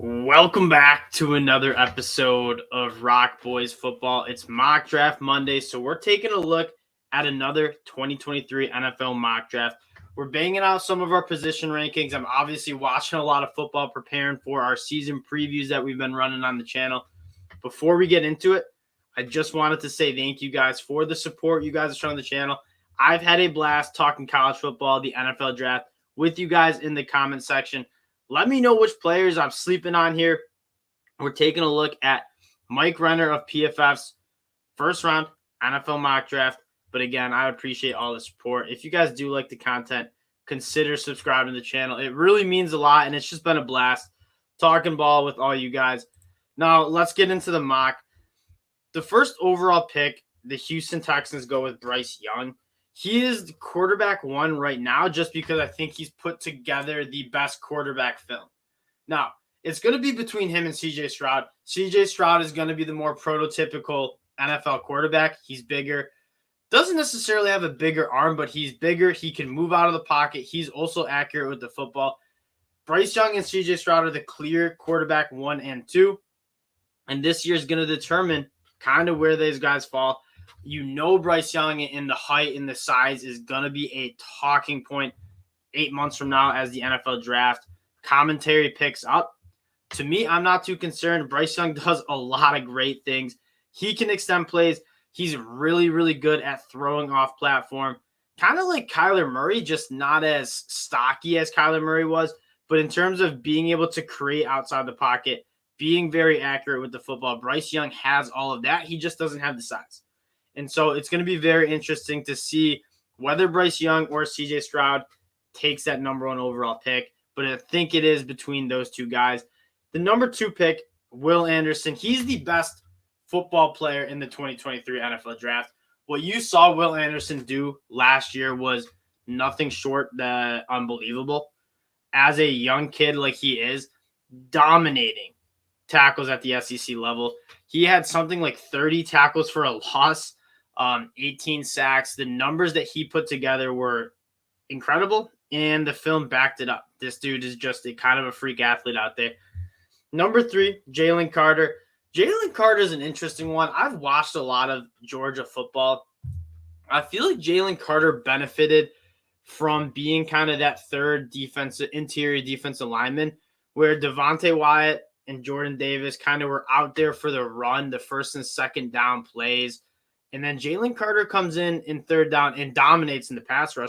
Welcome back to another episode of ROC Boys Football. It's Mock Draft Monday, so we're taking a look at another 2023 NFL mock draft. We're banging out some of our position rankings. I'm obviously watching a lot of football, preparing for our season previews that we've been running on the channel. Before we get into it, I just wanted to say thank you guys for the support you guys are showing the channel. I've had a blast talking college football, the NFL draft, with you guys in the comment section. Let me know which players I'm sleeping on here. We're taking a look at Mike Renner of PFF's first round NFL mock draft. But again, I appreciate all the support. If you guys do like the content, consider subscribing to the channel. It really means a lot, and it's just been a blast talking ball with all you guys. Now, let's get into the mock. The first overall pick, the Houston Texans go with Bryce Young. He is the quarterback one right now just because I think he's put together the best quarterback film. Now, it's going to be between him and CJ Stroud. CJ Stroud is going to be the more prototypical NFL quarterback. He's bigger. Doesn't necessarily have a bigger arm, but he's bigger. He can move out of the pocket. He's also accurate with the football. Bryce Young and CJ Stroud are the clear quarterback 1 and 2. And this year is going to determine kind of where these guys fall. You know Bryce Young in the height and the size is going to be a talking point 8 months from now as the NFL draft commentary picks up. To me, I'm not too concerned. Bryce Young does a lot of great things. He can extend plays. He's really, really good at throwing off platform. Kind of like Kyler Murray, just not as stocky as Kyler Murray was. But in terms of being able to create outside the pocket, being very accurate with the football, Bryce Young has all of that. He just doesn't have the size. And so it's going to be very interesting to see whether Bryce Young or CJ Stroud takes that number 1 overall pick. But I think it is between those two guys. The number 2 pick, Will Anderson. He's the best football player in the 2023 NFL draft. What you saw Will Anderson do last year was nothing short of unbelievable. As a young kid like he is, dominating tackles at the SEC level. He had something like 30 tackles for a loss. 18 sacks. The numbers that he put together were incredible, and the film backed it up. This dude is just a kind of a freak athlete out there. Number 3, Jalen Carter. Jalen Carter is an interesting one. I've watched a lot of Georgia football. I feel like Jalen Carter benefited from being kind of that third interior defensive lineman where Devontae Wyatt and Jordan Davis kind of were out there for the run, the first and second down plays. And then Jalen Carter comes in third down and dominates in the pass rush.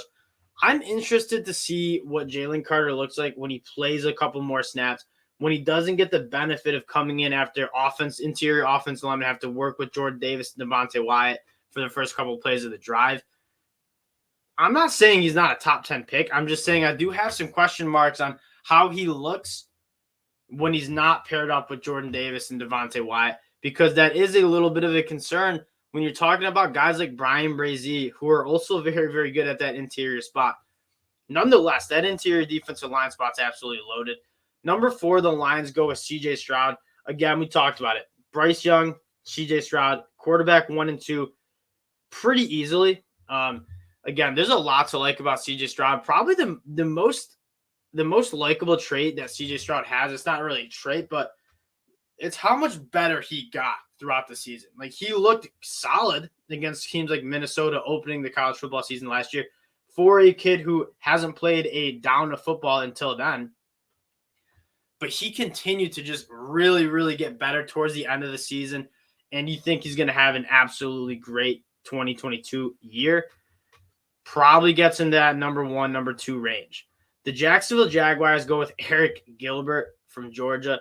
I'm interested to see what Jalen Carter looks like when he plays a couple more snaps, when he doesn't get the benefit of coming in after interior offensive linemen have to work with Jordan Davis and Devontae Wyatt for the first couple of plays of the drive. I'm not saying he's not a top 10 pick. I'm just saying I do have some question marks on how he looks when he's not paired up with Jordan Davis and Devontae Wyatt, because that is a little bit of a concern when you're talking about guys like Bryan Bresse, who are also very, very good at that interior spot. Nonetheless, that interior defensive line spot's absolutely loaded. Number 4, the Lions go with CJ Stroud. Again, we talked about it. Bryce Young, CJ Stroud, quarterback 1 and 2, pretty easily. Again, there's a lot to like about CJ Stroud. Probably the most likable trait that CJ Stroud has. It's not really a trait, but it's how much better he got throughout the season. Like, he looked solid against teams like Minnesota opening the college football season last year for a kid who hasn't played a down of football until then. But he continued to just really, really get better towards the end of the season. And you think he's going to have an absolutely great 2022 year. Probably gets in that number 1, number 2 range. The Jacksonville Jaguars go with Arik Gilbert from Georgia.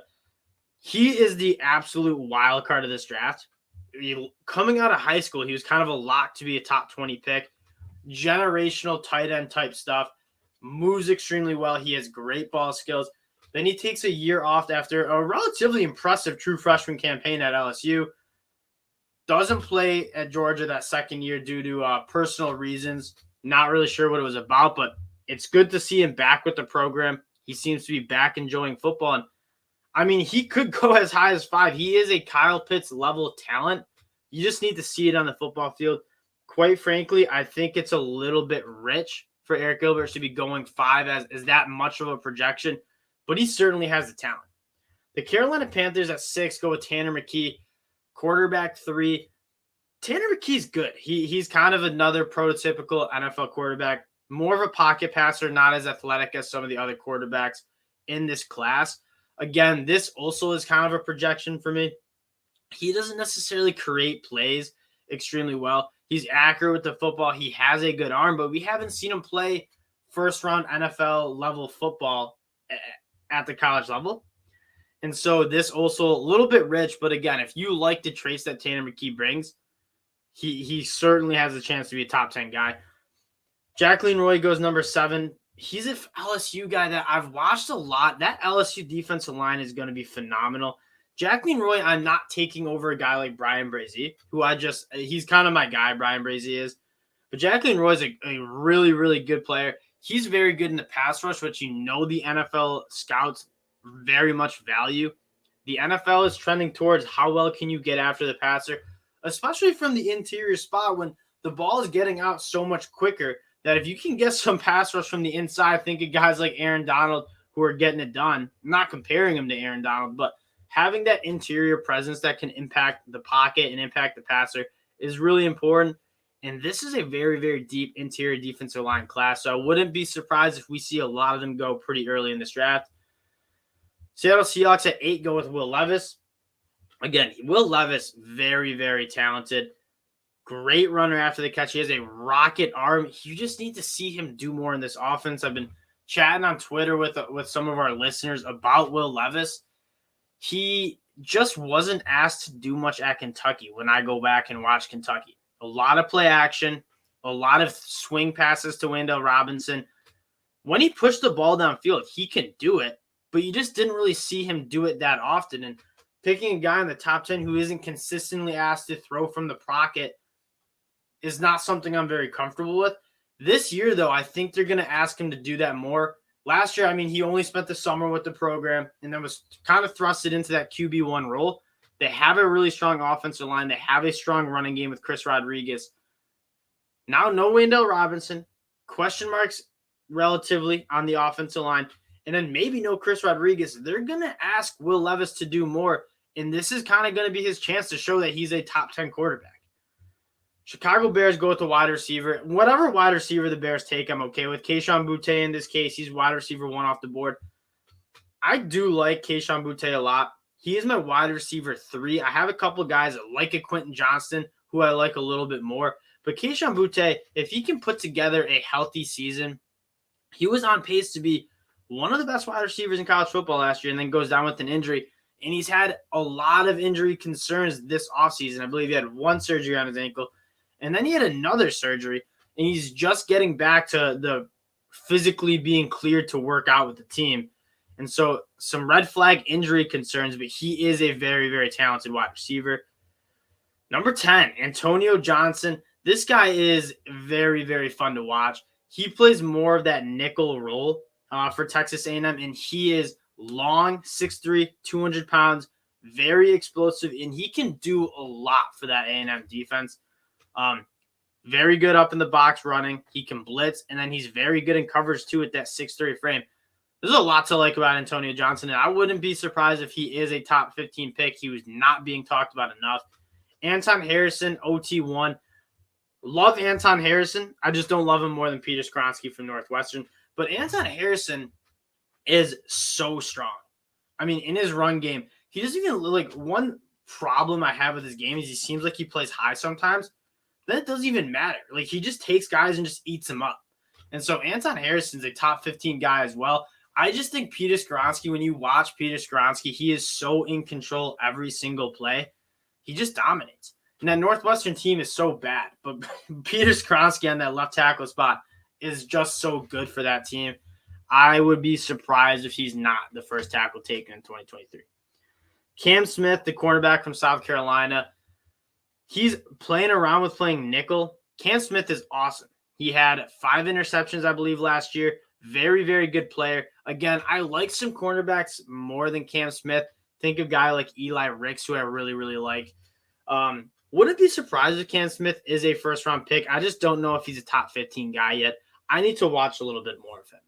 He is the absolute wild card of this draft. Coming out of high school, he was kind of a lock to be a top 20 pick. Generational tight end type stuff. Moves extremely well. He has great ball skills. Then he takes a year off after a relatively impressive true freshman campaign at LSU. Doesn't play at Georgia that second year due to personal reasons. Not really sure what it was about, but it's good to see him back with the program. He seems to be back enjoying football. And I mean, he could go as high as 5. He is a Kyle Pitts level talent. You just need to see it on the football field. Quite frankly, I think it's a little bit rich for Arik Gilbert to be going 5 as that much of a projection, but he certainly has the talent. The Carolina Panthers at 6 go with Tanner McKee. Quarterback 3. Tanner McKee's good. He's kind of another prototypical NFL quarterback. More of a pocket passer, not as athletic as some of the other quarterbacks in this class. Again, this also is kind of a projection for me. He doesn't necessarily create plays extremely well. He's accurate with the football. He has a good arm, but we haven't seen him play first-round NFL level football at the college level. And so this also a little bit rich, but again, if you like the traits that Tanner McKee brings, he certainly has a chance to be a top 10 guy. Jaquelin Roy goes number 7. He's an LSU guy that I've watched a lot. That LSU defensive line is going to be phenomenal. Jaquelin Roy, I'm not taking over a guy like Bryan Bresse, who he's kind of my guy, Bryan Bresse is. But Jaquelin Roy is a really, really good player. He's very good in the pass rush, which the NFL scouts very much value. The NFL is trending towards how well can you get after the passer, especially from the interior spot when the ball is getting out so much quicker that if you can get some pass rush from the inside, think of guys like Aaron Donald who are getting it done. I'm not comparing him to Aaron Donald, but having that interior presence that can impact the pocket and impact the passer is really important. And this is a very, very deep interior defensive line class, so I wouldn't be surprised if we see a lot of them go pretty early in this draft. Seattle Seahawks at 8 go with Will Levis. Again, Will Levis, very, very talented. Great runner after the catch. He has a rocket arm. You just need to see him do more in this offense. I've been chatting on Twitter with some of our listeners about Will Levis. He just wasn't asked to do much at Kentucky when I go back and watch Kentucky. A lot of play action, a lot of swing passes to Wan'Dale Robinson. When he pushed the ball downfield, he can do it, but you just didn't really see him do it that often. And picking a guy in the top 10 who isn't consistently asked to throw from the pocket is not something I'm very comfortable with. This year, though, I think they're going to ask him to do that more. Last year, he only spent the summer with the program and then was kind of thrusted into that QB1 role. They have a really strong offensive line. They have a strong running game with Chris Rodriguez. Now, no Wan'Dale Robinson. Question marks relatively on the offensive line. And then maybe no Chris Rodriguez. They're going to ask Will Levis to do more. And this is kind of going to be his chance to show that he's a top 10 quarterback. Chicago Bears go with the wide receiver. Whatever wide receiver the Bears take, I'm okay with. Kayshon Boutte in this case, he's wide receiver 1 off the board. I do like Kayshon Boutte a lot. He is my wide receiver 3. I have a couple of guys like a Quentin Johnston, who I like a little bit more. But Kayshon Boutte, if he can put together a healthy season, he was on pace to be one of the best wide receivers in college football last year and then goes down with an injury. And he's had a lot of injury concerns this offseason. I believe he had 1 surgery on his ankle. And then he had another surgery, and he's just getting back to the physically being cleared to work out with the team. And so some red flag injury concerns, but he is a very, very talented wide receiver. Number 10, Antonio Johnson. This guy is very, very fun to watch. He plays more of that nickel role for Texas A&M, and he is long, 6'3", 200 pounds, very explosive, and he can do a lot for that A&M defense. Very good up in the box running. He can blitz, and then he's very good in coverage too at that 6'3" frame. There's a lot to like about Antonio Johnson, and I wouldn't be surprised if he is a top 15 pick. He was not being talked about enough. Aton Harrison, OT1. Love Aton Harrison. I just don't love him more than Peter Skoronski from Northwestern. But Aton Harrison is so strong. In his run game, he doesn't even one problem I have with his game is he seems like he plays high sometimes. That doesn't even matter. He just takes guys and just eats them up. And so Aton Harrison's a top 15 guy as well. I just think Peter Skoronski, when you watch Peter Skoronski, he is so in control every single play. He just dominates. And that Northwestern team is so bad. But Peter Skoronski on that left tackle spot is just so good for that team. I would be surprised if he's not the first tackle taken in 2023. Cam Smith, the cornerback from South Carolina, he's playing around with playing nickel. Cam Smith is awesome. He had 5 interceptions, I believe, last year. Very, very good player. Again, I like some cornerbacks more than Cam Smith. Think of a guy like Eli Ricks, who I really, really like. Wouldn't be surprised if Cam Smith is a first-round pick. I just don't know if he's a top 15 guy yet. I need to watch a little bit more of him.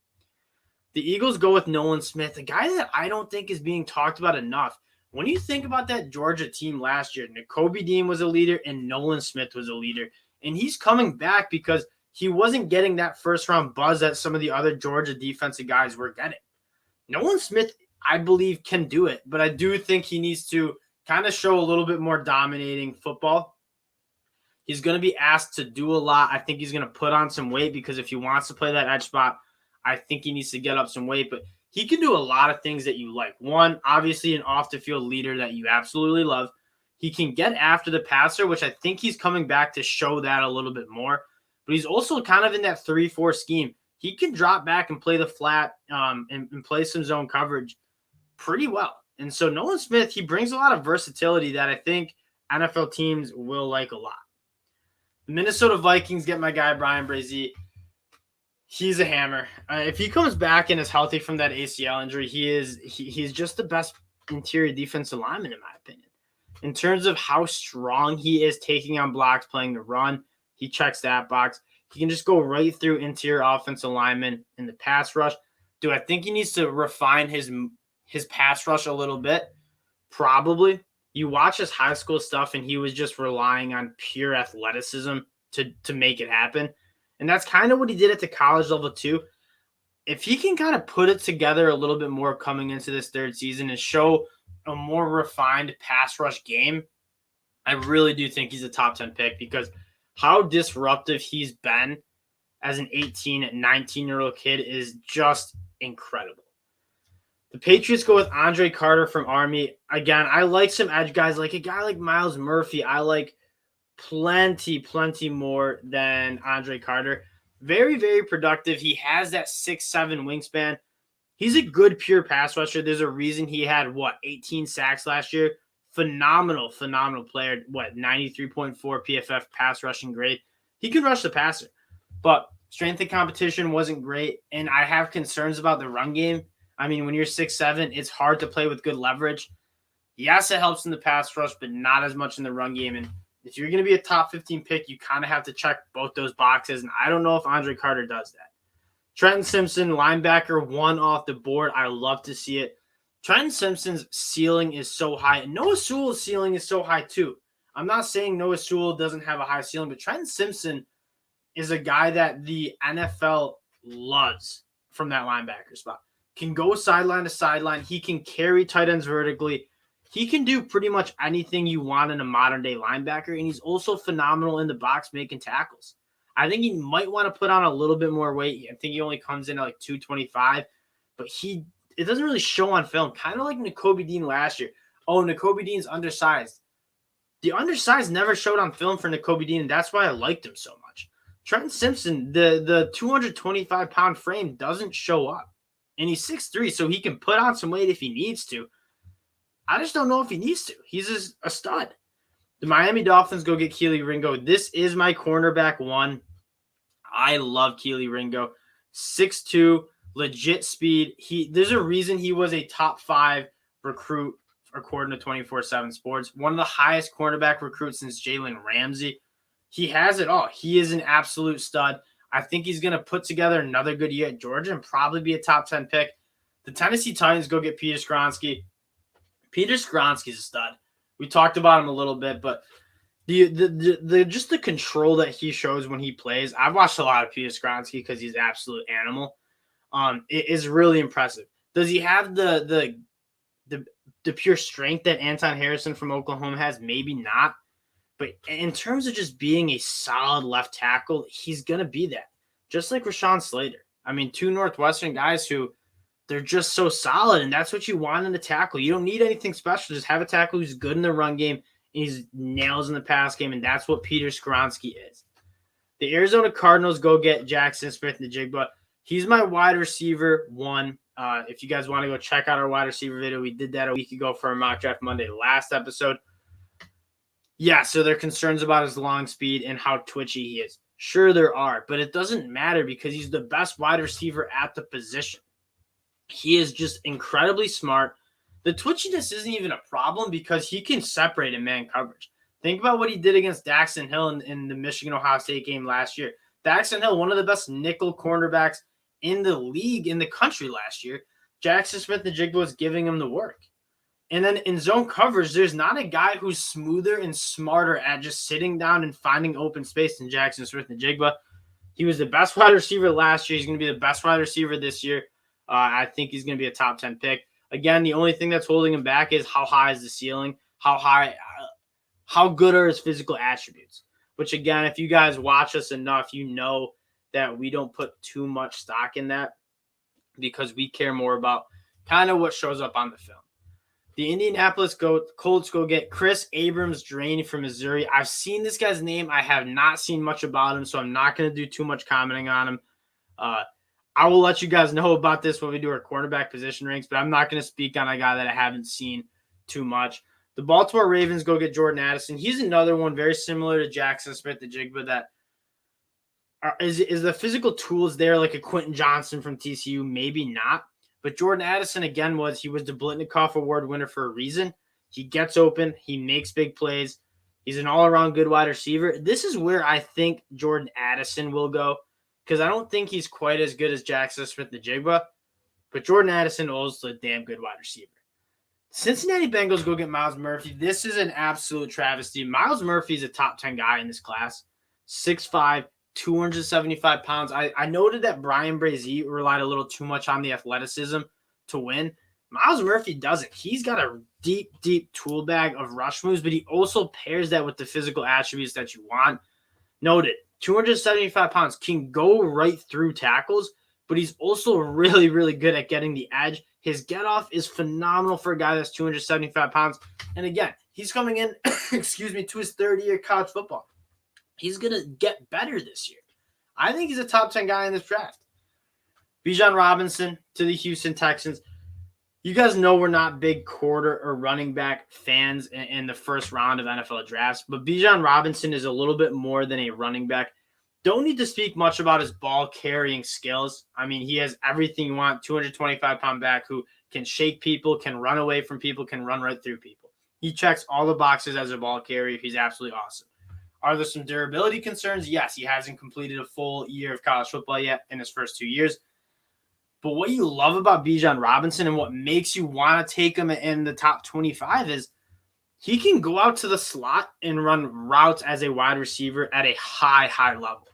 The Eagles go with Nolan Smith, a guy that I don't think is being talked about enough. When you think about that Georgia team last year, Nakobe Dean was a leader and Nolan Smith was a leader. And he's coming back because he wasn't getting that first-round buzz that some of the other Georgia defensive guys were getting. Nolan Smith, I believe, can do it, but I do think he needs to kind of show a little bit more dominating football. He's going to be asked to do a lot. I think he's going to put on some weight because if he wants to play that edge spot, I think he needs to get up some weight, but he can do a lot of things that you like. One, obviously an off-the-field leader that you absolutely love. He can get after the passer, which I think he's coming back to show that a little bit more. But he's also kind of in that 3-4 scheme. He can drop back and play the flat and play some zone coverage pretty well. And so Nolan Smith, he brings a lot of versatility that I think NFL teams will like a lot. The Minnesota Vikings get my guy Bryan Bresse. He's a hammer. If he comes back and is healthy from that ACL injury, he's just the best interior defensive lineman, in my opinion. In terms of how strong he is taking on blocks, playing the run, he checks that box. He can just go right through interior offensive linemen in the pass rush. Do I think he needs to refine his pass rush a little bit? Probably. You watch his high school stuff, and he was just relying on pure athleticism to make it happen. And that's kind of what he did at the college level too. If he can kind of put it together a little bit more coming into this third season and show a more refined pass rush game, I really do think he's a top 10 pick because how disruptive he's been as an 18 and 19-year-old kid is just incredible. The Patriots go with Andre Carter from Army. Again, I like some edge guys, like a guy like Myles Murphy. I like plenty more than Andre Carter. Very, very productive. He has that 6'7" wingspan. He's a good pure pass rusher. There's a reason he had, 18 sacks last year. Phenomenal player. 93.4 PFF pass rushing grade. He can rush the passer. But strength and competition wasn't great, and I have concerns about the run game. I mean, when you're 6'7", it's hard to play with good leverage. Yes, it helps in the pass rush, but not as much in the run game. And if you're going to be a top 15 pick, you kind of have to check both those boxes, and I don't know if Andre Carter does that. Trenton Simpson, linebacker, 1 off the board. I love to see it. Trenton Simpson's ceiling is so high, and Noah Sewell's ceiling is so high too. I'm not saying Noah Sewell doesn't have a high ceiling, but Trenton Simpson is a guy that the NFL loves from that linebacker spot. Can go sideline to sideline. He can carry tight ends vertically. He can do pretty much anything you want in a modern-day linebacker, and he's also phenomenal in the box making tackles. I think he might want to put on a little bit more weight. I think he only comes in at like 225, but it doesn't really show on film, kind of like Nakobe Dean last year. Oh, Nakobe Dean's undersized. The undersized never showed on film for Nakobe Dean, and that's why I liked him so much. Trenton Simpson, the 225-pound frame doesn't show up, and he's 6'3", so he can put on some weight if he needs to. I just don't know if he needs to. He's a stud. The Miami Dolphins go get Kelee Ringo. This is my cornerback 1. I love Kelee Ringo. 6'2", legit speed. There's a reason he was a top 5 recruit according to 24/7 Sports. One of the highest cornerback recruits since Jalen Ramsey. He has it all. He is an absolute stud. I think he's going to put together another good year at Georgia and probably be a top 10 pick. The Tennessee Titans go get Peter Skoronski. Peter Skoronski's a stud. We talked about him a little bit, but the just the control that he shows when he plays. I've watched a lot of Peter Skoronski because he's an absolute animal. It is really impressive. Does he have the pure strength that Aton Harrison from Oklahoma has? Maybe not. But in terms of just being a solid left tackle, he's going to be that. Just like Rashawn Slater. I mean, 2 Northwestern guys who they're just so solid, and that's what you want in a tackle. You don't need anything special. Just have a tackle who's good in the run game, and he's nails in the pass game, and that's what Peter Skoronski is. The Arizona Cardinals go get Jackson Smith-Njigba. He's my wide receiver 1. If you guys want to go check out our wide receiver video, we did that a week ago for our Mock Draft Monday last episode. Yeah, so there are concerns about his long speed and how twitchy he is. Sure, there are, but it doesn't matter because he's the best wide receiver at the position. He is just incredibly smart. The twitchiness isn't even a problem because he can separate in man coverage. Think about what he did against Daxton Hill in the Michigan-Ohio State game last year. Daxton Hill, one of the best nickel cornerbacks in the league, in the country last year. Jackson Smith-Njigba was giving him the work. And then in zone coverage, there's not a guy who's smoother and smarter at just sitting down and finding open space than Jackson Smith-Njigba. He was the best wide receiver last year. He's going to be the best wide receiver this year. I think he's going to be a top 10 pick. Again, the only thing that's holding him back is how high is the ceiling, how good are his physical attributes. Which, again, if you guys watch us enough, you know that we don't put too much stock in that because we care more about kind of what shows up on the film. The Indianapolis Colts go get Chris Abrams-Draine from Missouri. I've seen this guy's name. I have not seen much about him, so I'm not going to do too much commenting on him. I will let you guys know about this when we do our cornerback position ranks, but I'm not going to speak on a guy that I haven't seen too much. The Baltimore Ravens go get Jordan Addison. He's another one very similar to Jackson Smith-Njigba that is the physical tools there like a Quentin Johnson from TCU? Maybe not. But Jordan Addison, again, he was the Blitnikoff Award winner for a reason. He gets open. He makes big plays. He's an all-around good wide receiver. This is where I think Jordan Addison will go because I don't think he's quite as good as Jackson Smith-Njigba. But Jordan Addison is also a damn good wide receiver. Cincinnati Bengals go get Myles Murphy. This is an absolute travesty. Myles Murphy is a top 10 guy in this class. 6'5", 275 pounds. I noted that Bryan Bresse relied a little too much on the athleticism to win. Myles Murphy doesn't. He's got a deep, deep tool bag of rush moves, but he also pairs that with the physical attributes that you want. Noted, 275 pounds, can go right through tackles, but he's also really, really good at getting the edge. His get-off is phenomenal for a guy that's 275 pounds. And again, he's coming in, to his third year of college football. He's going to get better this year. I think he's a top 10 guy in this draft. Bijan Robinson to the Houston Texans. You guys know we're not big quarter or running back fans in the first round of NFL drafts, but Bijan Robinson is a little bit more than a running back. Don't need to speak much about his ball carrying skills. I mean, he has everything you want. 225-pound back who can shake people, can run away from people, can run right through people. He checks all the boxes as a ball carrier. He's absolutely awesome. Are there some durability concerns? Yes, he hasn't completed a full year of college football yet in his first 2 years. But what you love about Bijan Robinson and what makes you want to take him in the top 25 is he can go out to the slot and run routes as a wide receiver at a high, high level.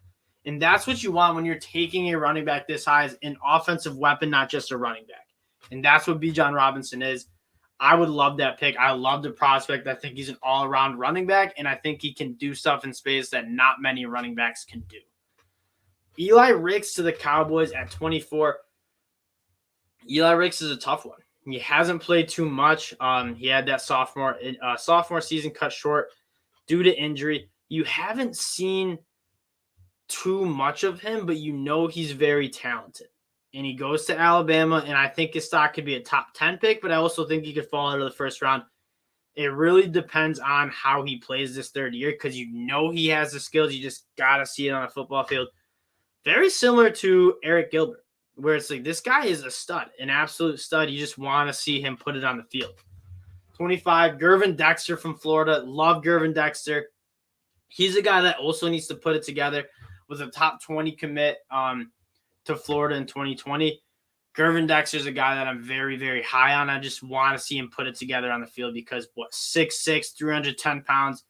And that's what you want when you're taking a running back this high as an offensive weapon, not just a running back. And that's what Bijan Robinson is. I would love that pick. I love the prospect. I think he's an all-around running back, and I think he can do stuff in space that not many running backs can do. Eli Ricks to the Cowboys at 24. Eli Ricks is a tough one. He hasn't played too much. He had that sophomore season cut short due to injury. You haven't seen too much of him, but you know he's very talented. And he goes to Alabama, and I think his stock could be a top 10 pick, but I also think he could fall out of the first round. It really depends on how he plays this third year because you know he has the skills. You just got to see it on a football field. Very similar to Arik Gilbert, where it's like this guy is a stud, an absolute stud. You just want to see him put it on the field. 25, Gervin Dexter from Florida. Love Gervin Dexter. He's a guy that also needs to put it together with a top 20 commit to Florida in 2020. Gervin Dexter is a guy that I'm very, very high on. I just want to see him put it together on the field because 6'6", 310 pounds,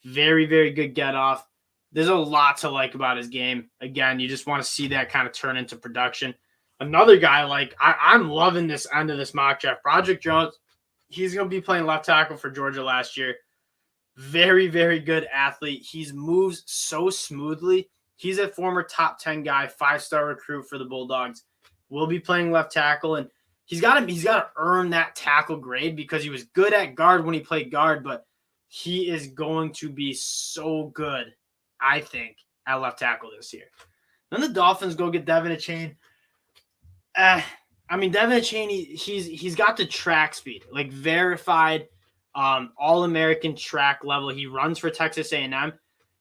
very, very good get off. There's a lot to like about his game. Again, you just want to see that kind of turn into production. Another guy, I'm loving this end of this mock draft. Broderick Jones, he's going to be playing left tackle for Georgia last year. Very, very good athlete. He moves so smoothly. He's a former top 10 guy, 5-star recruit for the Bulldogs. Will be playing left tackle, and he's got to earn that tackle grade because he was good at guard when he played guard, but he is going to be so good, I think, at left tackle this year. Then the Dolphins go get Devin Achane. Devin Achane, he's got the track speed, like verified All-American track level. He runs for Texas A&M.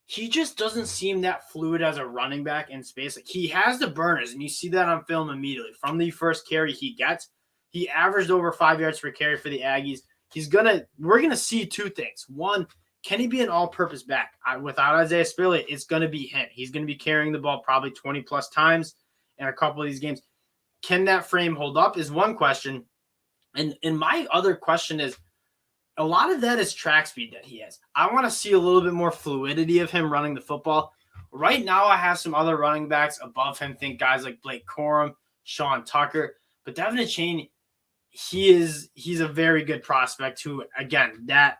He just doesn't seem that fluid as a running back in space. Like he has the burners, and you see that on film immediately. From the first carry he gets, he averaged over 5 yards per carry for the Aggies. We're gonna see two things. One, can he be an all-purpose back? Without Isaiah Spillane, it's gonna be him. He's gonna be carrying the ball probably 20 plus times, in a couple of these games. Can that frame hold up is one question. And my other question is, a lot of that is track speed that he has. I want to see a little bit more fluidity of him running the football. Right now, I have some other running backs above him. Think guys like Blake Corum, Sean Tucker. But Devin Achane, he's a very good prospect who, again, that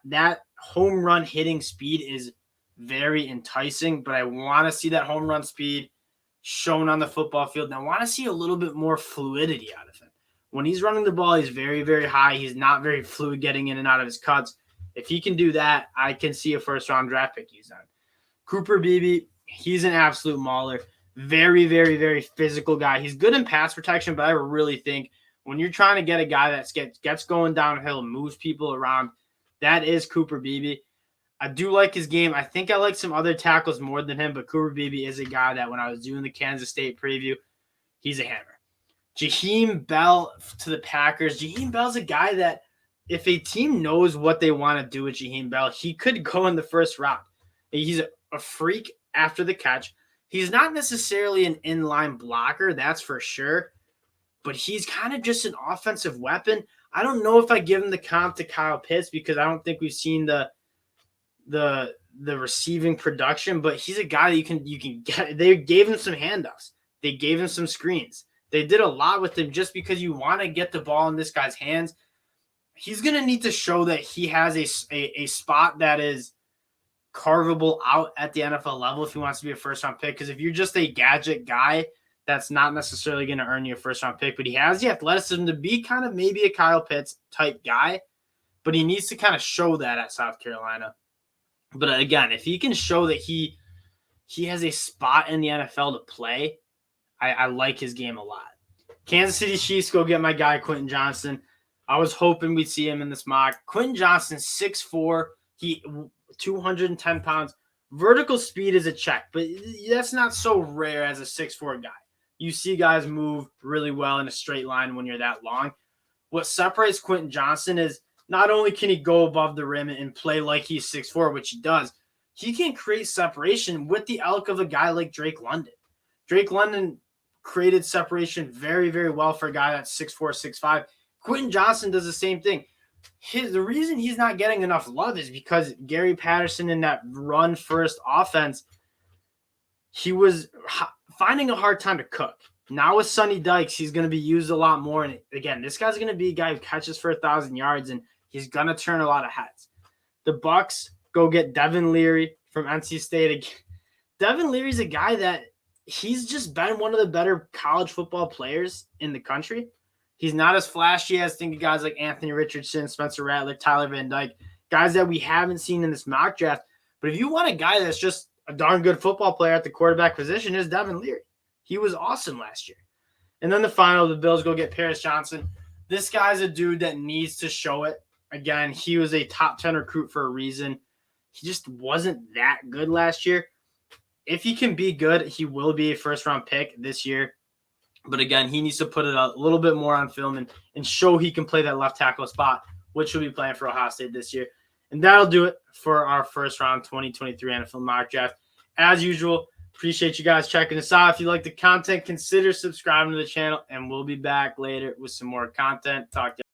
home run hitting speed is very enticing. But I want to see that home run speed shown on the football field. And I want to see a little bit more fluidity out of him. When he's running the ball, he's very, very high. He's not very fluid getting in and out of his cuts. If he can do that, I can see a first-round draft pick use that. Cooper Beebe, he's an absolute mauler. Very, very, very physical guy. He's good in pass protection, but I really think when you're trying to get a guy that gets going downhill, moves people around, that is Cooper Beebe. I do like his game. I think I like some other tackles more than him, but Cooper Beebe is a guy that when I was doing the Kansas State preview, he's a hammer. Jaheim Bell to the Packers. Jaheim Bell's a guy that if a team knows what they want to do with Jaheim Bell, he could go in the first round. He's a freak after the catch. He's not necessarily an inline blocker, that's for sure, but he's kind of just an offensive weapon. I don't know if I give him the comp to Kyle Pitts because I don't think we've seen the receiving production, but he's a guy that you can get. They gave him some handoffs. They gave him some screens. They did a lot with him just because you want to get the ball in this guy's hands. He's going to need to show that he has a spot that is carvable out at the NFL level if he wants to be a first-round pick. Because if you're just a gadget guy, that's not necessarily going to earn you a first-round pick. But he has the athleticism to be kind of maybe a Kyle Pitts type guy. But he needs to kind of show that at South Carolina. But again, if he can show that he has a spot in the NFL to play, I like his game a lot. Kansas City Chiefs, go get my guy, Quentin Johnston. I was hoping we'd see him in this mock. Quentin Johnston, 6'4", 210 pounds. Vertical speed is a check, but that's not so rare as a 6'4" guy. You see guys move really well in a straight line when you're that long. What separates Quentin Johnston is not only can he go above the rim and play like he's 6'4", which he does, he can create separation with the ilk of a guy like Drake London. Drake London created separation very, very well for a guy that's 6'4", 6'5". Quentin Johnston does the same thing. The reason he's not getting enough love is because Gary Patterson in that run-first offense, he was finding a hard time to cook. Now with Sonny Dykes, he's going to be used a lot more. And again, this guy's going to be a guy who catches for 1,000 yards, and he's going to turn a lot of heads. The Bucs go get Devin Leary from NC State. Devin Leary's a guy that he's just been one of the better college football players in the country. He's not as flashy as think of guys like Anthony Richardson, Spencer Rattler, Tyler Van Dyke, guys that we haven't seen in this mock draft. But if you want a guy that's just a darn good football player at the quarterback position, is Devin Leary. He was awesome last year. And then the Bills go get Paris Johnson. This guy's a dude that needs to show it. Again, he was a top 10 recruit for a reason. He just wasn't that good last year. If he can be good, he will be a first-round pick this year. But again, he needs to put it a little bit more on film and show he can play that left tackle spot, which will be playing for Ohio State this year. And that'll do it for our first-round 2023 NFL mock draft. As usual, appreciate you guys checking us out. If you like the content, consider subscribing to the channel, and we'll be back later with some more content. Talk to you.